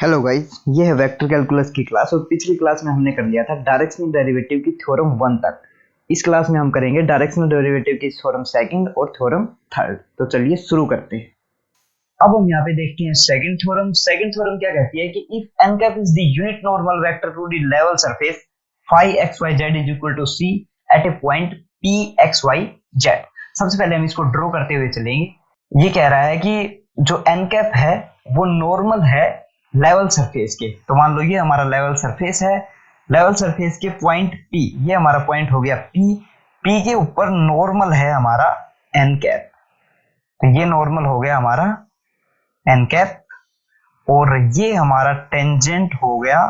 Hello guys, ये है vector calculus की क्लास और पिछली क्लास में हमने कर लिया था डायरेक्शनल डेरिवेटिव की थ्योरम 1 तक। इस क्लास में हम करेंगे डायरेक्शनल डेरिवेटिव की थ्योरम सेकंड और थ्योरम थर्ड। तो चलिए शुरू करते हैं। अब हम यहाँ पे देखते हैं सेकंड थ्योरम। सेकंड थ्योरम क्या कहती है कि if n cap is the unit normal vector to the level surface phi xyz is equal to c at a point p xyz। सबसे पहले हम इसको ड्रॉ करते हुए चलेंगे। ये कह रहा है कि जो n कैप है वो नॉर्मल है लेवल सरफेस के। तो मान लो ये हमारा लेवल सरफेस है, लेवल सरफेस के पॉइंट P, ये हमारा पॉइंट हो गया P के ऊपर नॉर्मल है हमारा n कैप। तो ये नॉर्मल हो गया हमारा n कैप और ये हमारा टेंजेंट हो गया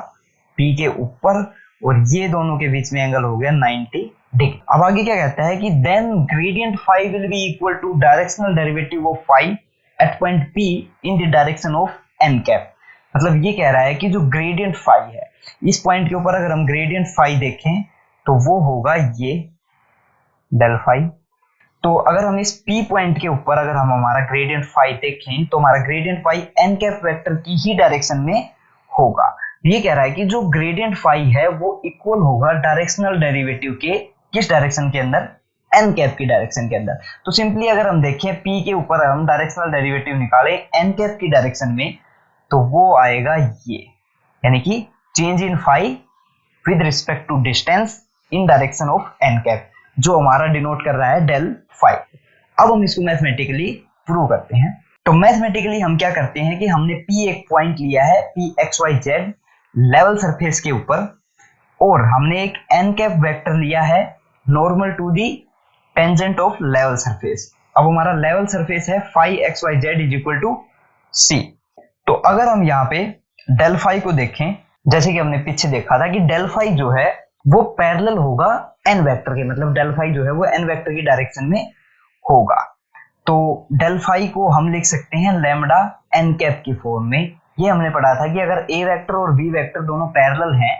P के ऊपर और ये दोनों के बीच में एंगल हो गया 90 डिग्री। अब आगे क्या कहता है कि then gradient phi will be equal to directional derivative of phi at point P in the direction of n cap. मतलब ये कह रहा है कि जो ग्रेडियंट फाई है इस पॉइंट के ऊपर अगर हम ग्रेडियंट फाई देखें तो वो होगा ये डेल फाई। तो अगर हम इस P पॉइंट के ऊपर अगर हम हमारा ग्रेडियंट फाई देखें तो हमारा gradient phi n cap vector की ही डायरेक्शन में होगा। ये कह रहा है कि जो ग्रेडियंट फाई है वो इक्वल होगा डायरेक्शनल डेरिवेटिव के किस डायरेक्शन के अंदर, n कैप की डायरेक्शन के अंदर। तो सिंपली अगर हम देखें P के ऊपर हम डायरेक्शनल डेरिवेटिव निकालें n कैप की डायरेक्शन में तो वो आएगा ये, यानी कि change in phi with respect to distance in direction of n cap, जो हमारा डिनोट कर रहा है डेल फाई। अब हम इसको मैथमेटिकली प्रूव करते हैं। तो मैथमेटिकली हम क्या करते हैं कि हमने P एक पॉइंट लिया है P XYZ लेवल सरफेस के ऊपर और हमने एक n कैप वेक्टर लिया है normal to the tangent of level surface. अब हमारा लेवल सरफेस है phi XYZ is equal to C। तो अगर हम यहाँ पे डेल फाई को देखें, जैसे कि हमने पीछे देखा था कि डेल फाई जो है वो पैरेलल होगा n वेक्टर के, मतलब डेल फाई जो है वो n वेक्टर की डायरेक्शन में होगा। तो डेल फाई को हम लिख सकते हैं लैम्डा n कैप की फॉर्म में। ये हमने पढ़ा था कि अगर a वेक्टर और b वेक्टर दोनों पैरेलल हैं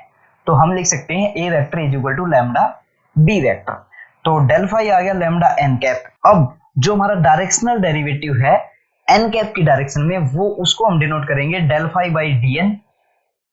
तो हम लिख सकते हैं a vector is equal to lambda b vector. तो डेल फाई आ गया लैम्डा n कैप। अब जो हमारा डायरेक्शनल डेरिवेटिव है n कैप की डायरेक्शन में वो उसको हम डिनोट करेंगे del phi by dn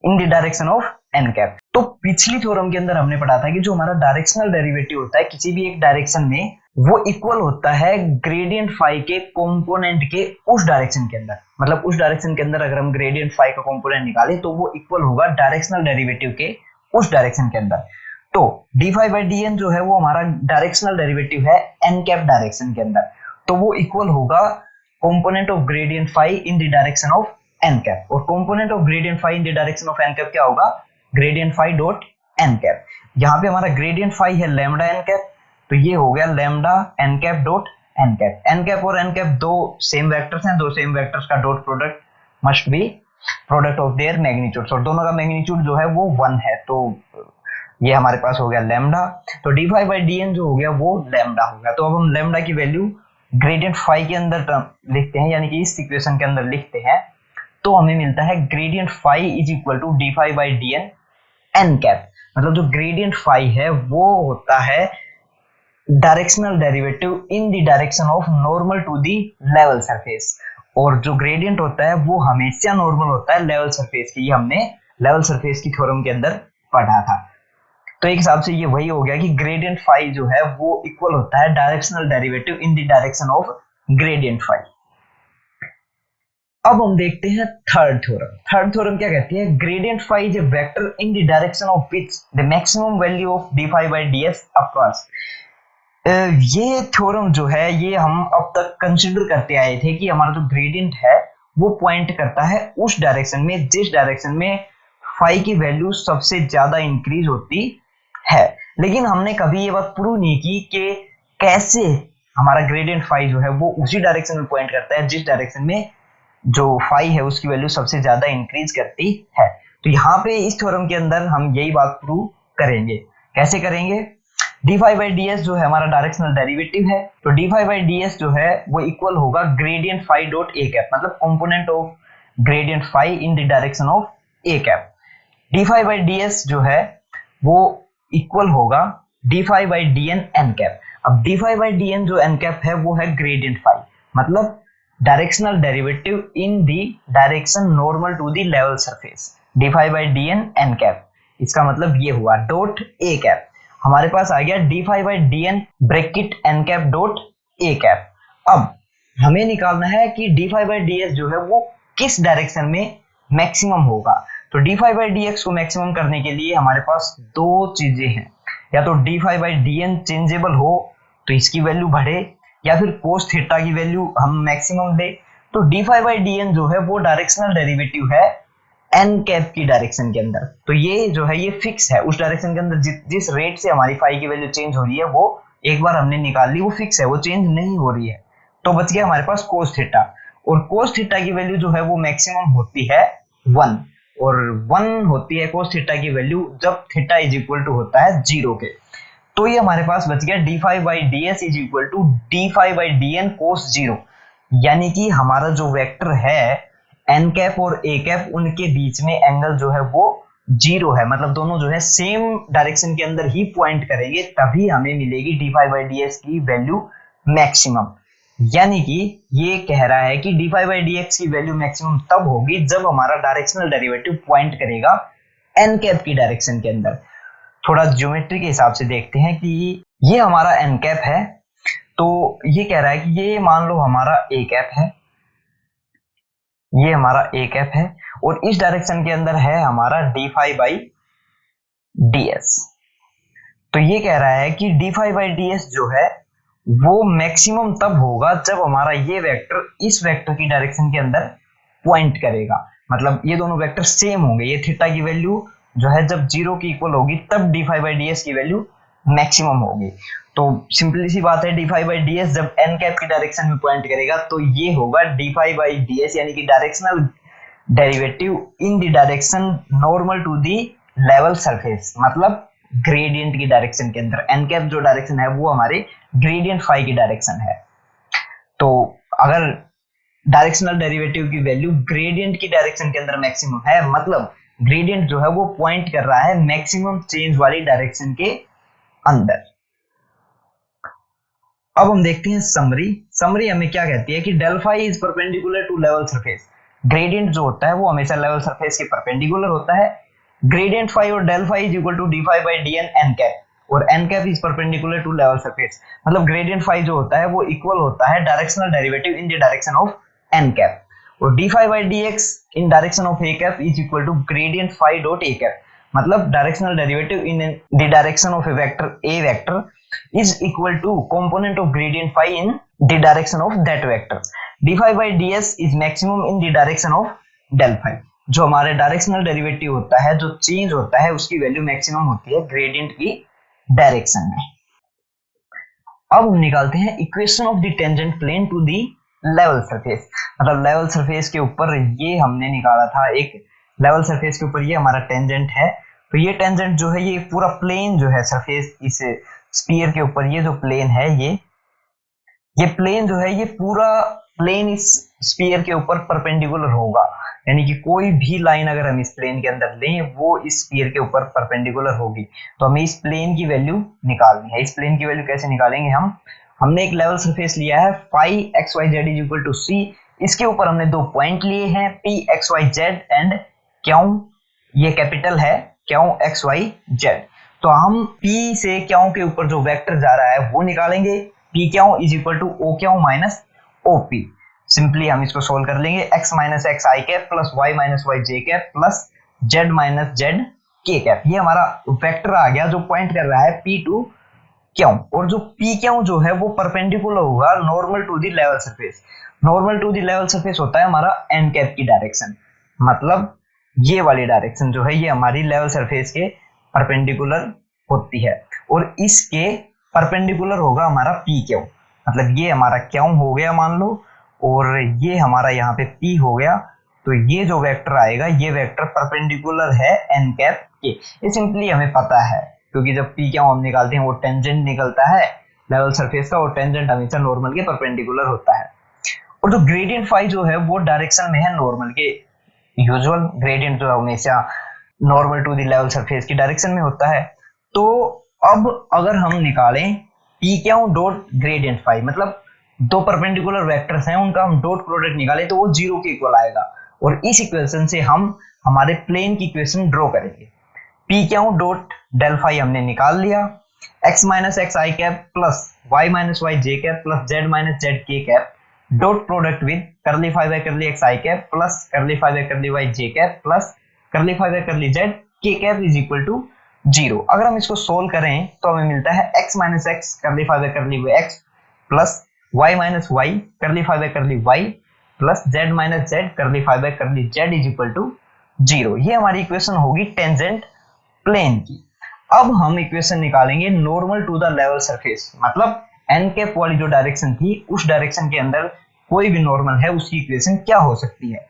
in the direction of n cap. तो पिछली थ्योरम के अंदर हमने पढ़ा था कि जो हमारा डायरेक्शनल डेरिवेटिव होता है किसी भी एक डायरेक्शन में वो इक्वल होता है ग्रेडियंट फाई के कंपोनेंट के उस डायरेक्शन के अंदर। मतलब उस डायरेक्शन के अंदर अगर हम ग्रेडियंट फाई का कंपोनेंट निकाले तो वो इक्वल होगा डायरेक्शनल डेरिवेटिव के उस डायरेक्शन के अंदर। तो D phi by D N जो है वो हमारा डायरेक्शनल डेरिवेटिव है n कैप डायरेक्शन के अंदर, तो वो इक्वल होगा component of gradient phi in the direction of n cap। और component of gradient phi in the direction of n cap क्या होगा, gradient phi dot n cap। यहाँ पे हमारा gradient phi है lambda n cap, तो ये हो गया lambda n cap dot n cap। n cap और n cap दो सेम वेक्टर्स हैं, दो सेम वेक्टर्स का dot product must be product of their magnitude, और दोनों का मैग्नीट्यूड जो है वो 1 है। तो ये हमारे पास हो गया lambda। तो d phi by dn जो हो गया वो lambda हो गया। तो अब हम lambda की वैल्यू ग्रेडियंट फाई के अंदर लिखते हैं, यानी कि इस इक्वेशन के अंदर लिखते हैं, तो हमें मिलता है gradient phi is equal to D phi by D N N cap. मतलब जो ग्रेडियंट फाई है वो होता है directional derivative in the direction of normal to the level surface, और जो ग्रेडियंट होता है वो हमेशा नॉर्मल होता है लेवल सरफेस की। ये हमने लेवल सरफेस की थ्योरम के अंदर पढ़ा था। तो एक हिसाब से ये वही हो गया कि ग्रेडियंट फाई जो है वो इक्वल होता है directional derivative in the direction of gradient phi. अब हम देखते हैं थर्ड थ्योरम। थर्ड थ्योरम क्या कहती है, gradient phi is a vector in the direction of which the maximum value of D phi by D S across. ये theorem जो है ये हम अब तक कंसिडर करते आए थे कि हमारा जो ग्रेडियंट है वो पॉइंट करता है उस डायरेक्शन में जिस डायरेक्शन में फाई की वैल्यू सबसे ज्यादा इंक्रीज होती है। लेकिन हमने कभी ये बात प्रूव नहीं की कि कैसे हमारा ग्रेडियंट फाई जो है वो उसी डायरेक्शन में पॉइंट करता है जिस डायरेक्शन में जो फाई है उसकी वैल्यू सबसे ज्यादा इंक्रीज करती है। तो यहाँ पे इस थ्योरम के अंदर हम यही बात प्रूव करेंगे। कैसे करेंगे, d phi by D s जो है हमारा डायरेक्शनल डेरिवेटिव है, तो D phi by D s जो है वो इक्वल होगा gradient phi dot a cap, मतलब component of gradient phi in the direction of a cap. D phi by D s जो है वो इक्वल होगा d phi by D N N cap. अब d phi by D N जो n cap है वो है ग्रेडियंट फाई, मतलब directional derivative in the direction normal to the level surface D phi by D N N cap. इसका मतलब ये हुआ डॉट ए कैप, हमारे पास आ गया d phi by D n bracket n cap dot a cap. अब हमें निकालना है कि d phi by D s जो है वो किस डायरेक्शन में मैक्सिमम होगा। तो D phi by d x को मैक्सिमम करने के लिए हमारे पास दो चीजें हैं, या तो D phi by D n changeable हो तो इसकी वैल्यू बढ़े, या फिर कोस थीटा की वैल्यू हम मैक्सिमम दे। तो D phi by D N जो है वो डायरेक्शनल डेरिवेटिव है एन कैप की डायरेक्शन के अंदर। तो ये जो है ये फिक्स है, उस डायरेक्शन के अंदर जिस रेट से हमारी फाई की वैल्यू चेंज हो रही है वो एक बार हमने निकाल ली, वो फिक्स है, वो चेंज नहीं हो रही है। तो बच गया हमारे पास कोस थीटा, और कोस थीटा की वैल्यू जो है वो मैक्सिमम होती है 1, और 1 होती है कोस थीटा की वैल्यू जब थीटा इज इक्वल टू होता है 0 के। तो ये हमारे पास बच गया d phi by D s is equal to D phi by D n cos 0, यानी कि हमारा जो वेक्टर है एन कैप और ए कैप उनके बीच में एंगल जो है वो 0 है, मतलब दोनों जो है सेम डायरेक्शन के अंदर ही पॉइंट करेंगे, तभी हमें मिलेगी d phi by D s की वैल्यू मैक्सिमम। यानी कि ये कह रहा है कि d phi by d x की वैल्यू मैक्सिमम तब होगी जब हमारा डायरेक्शनल डेरिवेटिव पॉइंट करेगा एन कैप की डायरेक्शन के अंदर। थोड़ा ज्योमेट्री के हिसाब से देखते हैं कि ये हमारा एन कैप है, तो ये कह रहा है कि ये मान लो हमारा ए कैप है, ये हमारा ए कैप है, और इस डायरेक्शन के अंदर है हमारा d phi by D s. तो ये कह रहा है कि d phi by D s जो है वो मैक्सिमम तब होगा जब हमारा ये वेक्टर इस वेक्टर की डायरेक्शन के अंदर पॉइंट करेगा, मतलब ये दोनों वेक्टर सेम होंगे। ये थीटा की वैल्यू जो है जब 0 की इक्वल होगी तब d phi by D s की वैल्यू मैक्सिमम होगी। तो सिंपली सी बात है, d phi by D s जब एन कैप की डायरेक्शन में पॉइंट करेगा तो ये होगा d phi by D s, यानी कि directional derivative in the direction normal to the level surface, मतलब ग्रेडियंट की डायरेक्शन के अंदर। एन कैप जो डायरेक्शन है वो हमारे ग्रेडियंट फाई की डायरेक्शन है। तो अगर डायरेक्शनल डेरिवेटिव की वैल्यू ग्रेडियंट की डायरेक्शन के अंदर मैक्सिमम है, मतलब ग्रेडियंट जो है वो पॉइंट कर रहा है मैक्सिमम चेंज वाली डायरेक्शन के अंदर। अब हम देखते हैं समरी हमें क्या कहती है कि del phi is perpendicular to level surface. Gradient जो होता है वो हमेशा लेवल सरफेस के परपेंडिकुलर होता है। ग्रेडियंट फाई और del phi is equal to D phi by D N N cap, और n cap is perpendicular to level surface, मतलब ग्रेडियंट फाई जो होता है वो इक्वल होता है directional derivative in the direction of n cap, और d phi by d x in direction of a cap is equal to gradient phi dot a cap, मतलब directional derivative in the direction of A vector is equal to component of gradient phi in the direction of that vector. d phi by ds is maximum in the direction of del phi. जो हमारे directional derivative होता है, जो change होता है, उसकी value maximum होती है ग्रेडियंट की डायरेक्शन में। अब हम निकालते हैं equation of the tangent plane to the level surface, मतलब लेवल सरफेस के ऊपर ये हमने निकाला था, एक लेवल सरफेस के ऊपर ये हमारा टेंजेंट है। तो ये टेंजेंट जो है ये पूरा प्लेन जो है सरफेस इस स्फीयर के ऊपर, ये जो प्लेन है ये प्लेन जो है ये पूरा प्लेन इस स्फीयर के ऊपर परपेंडिकुलर होगा, यानी कि कोई भी लाइन अगर हम इस प्लेन के अंदर लें वो इस स्फीयर के ऊपर परपेंडिकुलर होगी। तो हमें इस प्लेन की वैल्यू निकालनी है। इस प्लेन की वैल्यू कैसे निकालेंगे हमने एक लेवल सरफेस लिया है phi x y z is equal to c, इसके ऊपर हमने दो पॉइंट लिए हैं P x y z and Q, ये कैपिटल है क्यू एक्स वाई जेड। तो हम P से क्यू के ऊपर जो वेक्टर जा रहा है वो निकालेंगे, P Q is equal to O Q minus O P. Simply हम इसको सोल्व कर लेंगे, x minus x i cap plus y minus y j cap plus z minus z k cap. ये हमारा वेक्टर आ गया जो पॉइंट कर रहा है P टू क्यू, और जो पी क्यू जो है वो परपेंडिकुलर होगा normal to the level surface. Normal to the level surface होता है हमारा एन कैप की डायरेक्शन, मतलब ये वाली डायरेक्शन जो है ये हमारी लेवल सरफेस के परपेंडिकुलर होती है, और इसके परपेंडिकुलर होगा हमारा पी क्यू, मतलब ये हमारा क्यू हो गया मान लो, और ये हमारा यहाँ पे पी हो गया। तो ये जो वेक्टर आएगा ये वेक्टर परपेंडिकुलर है एन कैप के। ये सिंपली हमें पता है क्योंकि जब पी क्यू हम निकालते हैं वो टेंजेंट निकलता है लेवल सरफेस का, और टेंजेंट हमेशा नॉर्मल के परपेंडिकुलर होता है। और जो ग्रेडियंट फाई जो है वो डायरेक्शन में है नॉर्मल के, यूजुअल ग्रेडियंट जो हमेशा normal to the level surface की डायरेक्शन में होता है। तो अब अगर हम निकालें p Q dot gradient phi, मतलब दो परपेंडिकुलर वेक्टर्स हैं उनका हम डॉट प्रोडक्ट निकालें तो वो 0 के इक्वल आएगा, और इस इक्वेशन से हम हमारे प्लेन की इक्वेशन ड्रॉ करेंगे। P Q dot del phi हमने निकाल लिया, x minus x i cap plus y minus y j cap plus z minus z k cap dot product with curly phi by curly x i cap plus curly phi by curly y j cap plus curly phi by curly z k cap is equal to 0। अगर हम इसको solve करें तो हमें मिलता है x minus x curly phi by curly x plus y minus y curly phi by curly y plus z minus z curly phi by curly z is equal to 0। ये हमारी इक्वेशन होगी tangent plane की। अब हम equation निकालेंगे normal to the level surface, मतलब n cap वाली जो डायरेक्शन थी उस डायरेक्शन के अंदर कोई भी नॉर्मल है उसकी इक्वेशन क्या हो सकती है।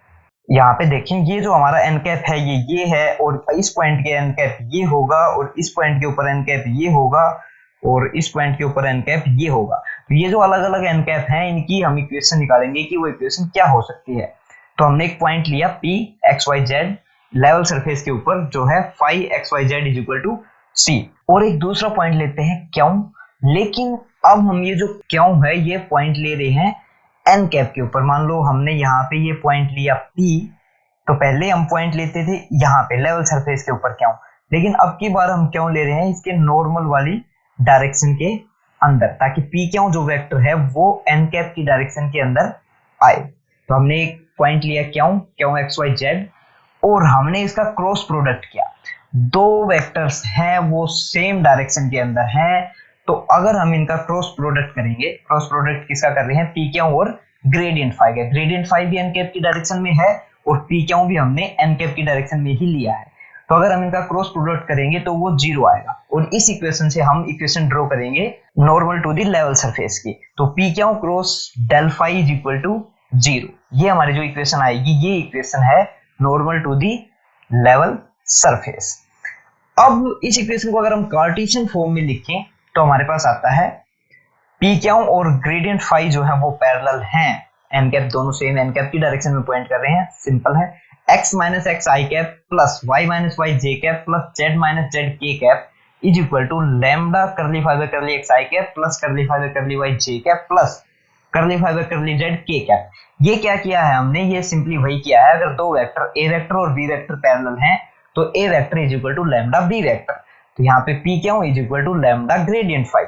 यहाँ पे देखें ये जो हमारा एन कैप है ये है, और इस पॉइंट के एन कैप ये होगा, और इस पॉइंट के ऊपर एन कैप ये होगा, और इस पॉइंट के ऊपर एन कैप ये होगा। तो ये जो अलग अलग एन कैप हैं इनकी हम इक्वेशन निकालेंगे कि वो इक्वेशन क्या हो सकती है। तो हमने एक पॉइंट लिया P x y z level surface के ऊपर जो है phi x y z is equal to c, और एक दूसरा पॉइंट लेते हैं क्यू। लेकिन अब हम ये जो क्यू है ये पॉइंट ले रहे हैं एन कैप के ऊपर। मान लो हमने यहाँ पे ये पॉइंट लिया पी, तो पहले हम पॉइंट लेते थे यहाँ पे लेवल सरफेस के ऊपर क्यू, लेकिन अब की बार हम क्यों ले रहे हैं इसके नॉर्मल वाली डायरेक्शन के अंदर, ताकि पी क्यू जो वेक्टर है वो एन कैप की डायरेक्शन के अंदर आए। तो हमने एक पॉइंट लिया क्यू एक्स वाई जेड, और हमने इसका क्रॉस प्रोडक्ट किया। दो वेक्टर्स हैं वो सेम डायरेक्शन के अंदर हैं, तो अगर हम इनका क्रॉस प्रोडक्ट करेंगे, क्रॉस प्रोडक्ट किसका कर रहे हैं पी क्यू और ग्रेडियंट फाई का। ग्रेडियंट फाई भी एन कैप की डायरेक्शन में है और पी क्यू भी हमने एन कैप की डायरेक्शन में ही लिया है। तो अगर हम इनका क्रॉस प्रोडक्ट करेंगे तो वो 0 आएगा, और इस इक्वेशन से हम इक्वेशन ड्रॉ करेंगे normal to the level surface की। तो p q cross del phi is equal to 0, ये हमारी जो इक्वेशन आएगी ये इक्वेशन है normal to the level surface. अब इस इक्वेशन को अगर हम कार्टेशियन फॉर्म में लिखें तो हमारे पास आता है पी क्यू और ग्रेडियंट फाई जो है वो पैरेलल हैं, एन कैप दोनों सेम एन कैप की डायरेक्शन में पॉइंट कर रहे हैं। सिंपल है, x minus x i cap plus y minus y j cap plus z minus z k cap is equal to lambda curly phi by curly x i cap plus curly phi by curly y j cap plus curly phi by curly z k cap. ये क्या किया है हमने, ये simply वही किया है, अगर दो वेक्टर ए वेक्टर और बी वेक्टर पैरेलल हैं तो A vector is equal to lambda B vector. तो यहाँ पे P Q is equal to lambda gradient phi.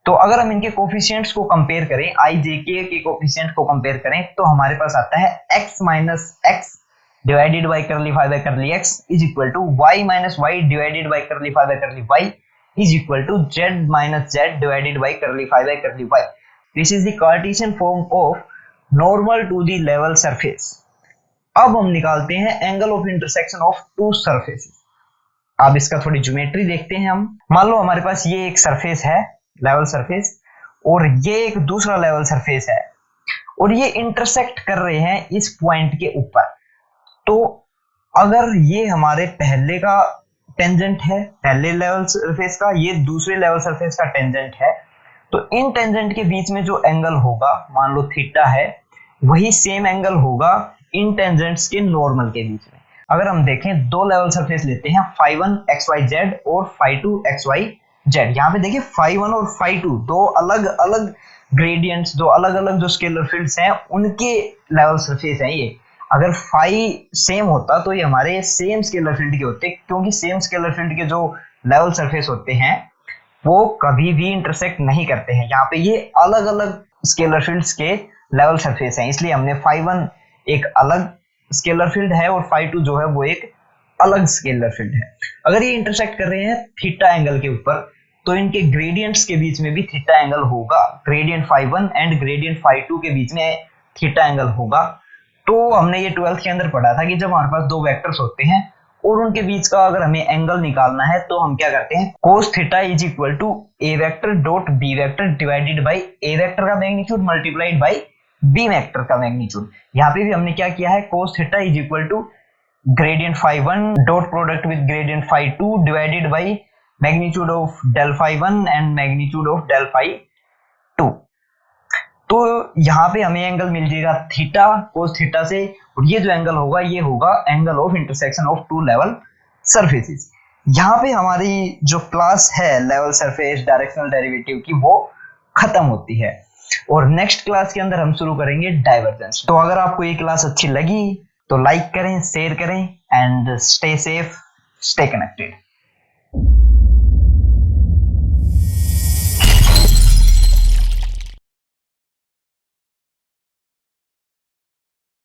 तो अगर हम इनके कोफिशिएंट्स को कंपेयर करें, आई जे के कोफिशिएंट को कंपेयर करें तो हमारे पास आता है x minus x divided by curly phi by curly x is equal to y minus y divided by curly phi by curly y is equal to z minus z divided by curly phi by curly y। This is the Cartesian form of normal to the level surface. अब हम निकालते हैं angle of intersection of two surfaces. अब इसका थोड़ी geometry देखते हैं हम। मान लो हमारे पास ये एक सरफेस है लेवल सरफेस, और ये एक दूसरा लेवल सरफेस है, और ये इंटरसेक्ट कर रहे हैं इस पॉइंट के ऊपर। तो अगर ये हमारे पहले का टेंजेंट है, पहले लेवल सरफेस का, ये दूसरे लेवल सरफेस का टेंजेंट है, तो इन टेंजेंट के बीच में जो एंगल होगा, मान लो थीटा है, वही सेम एंगल होगा इन टेंजेंट्स के नॉर्मल के बीच में। अगर हम देखें दो लेवल सरफेस लेते हैं, फाई 1 एक्स वाई जेड और फाई 2 एक्स वाई जेड। यहाँ पे देखिए फाई 1 और फाई 2 दो अलग अलग ग्रेडियंट्स, दो अलग अलग जो स्केलर फील्ड्स हैं उनके लेवल सरफेस हैं ये। अगर फाई सेम होता तो ये हमारे सेम स्केलर फील्ड के होते, क्योंकि सेम स्केलर फील्ड के जो लेवल सरफेस होते हैं वो कभी भी इंटरसेक्ट नहीं करते हैं। यहाँ पे ये अलग अलग स्केलर फील्ड्स के लेवल सरफेस हैं, इसलिए हमने फाई 1 एक अलग स्केलर फील्ड है और फाई 2 जो है वो एक अलग स्केलर फील्ड है। अगर ये इंटरसेक्ट कर रहे हैं थीटा एंगल के ऊपर तो इनके ग्रेडियंट्स के बीच में भी थीटा एंगल होगा। Gradient phi 1 and gradient phi 2 के बीच में थीटा एंगल होगा। तो हमने ये 12th के अंदर पढ़ा था कि जब हमारे पास दो वेक्टर्स होते हैं और उनके बीच का अगर हमें एंगल निकालना है तो हम क्या करते हैं, cos theta is equal to A vector dot B vector divided by A vector का magnitude multiplied by B vector का मैग्नीट्यूड। यहाँ पे भी हमने क्या किया है, cos theta is equal to gradient phi 1 dot product with gradient phi 2 divided by magnitude of del phi 1 and magnitude of del phi 2। तो यहाँ पे हमें एंगल मिल जाएगा थीटा cos थीटा से, और ये जो एंगल होगा ये होगा angle of intersection of two level surfaces. यहाँ पे हमारी जो क्लास है लेवल सरफेस डायरेक्शनल डेरिवेटिव की वो खत्म होती है। और नेक्स्ट क्लास के अंदर हम शुरू करेंगे डाइवर्जेंस। तो अगर आपको ये क्लास अच्छी लगी तो लाइक करें, शेयर करें and stay safe, stay connected.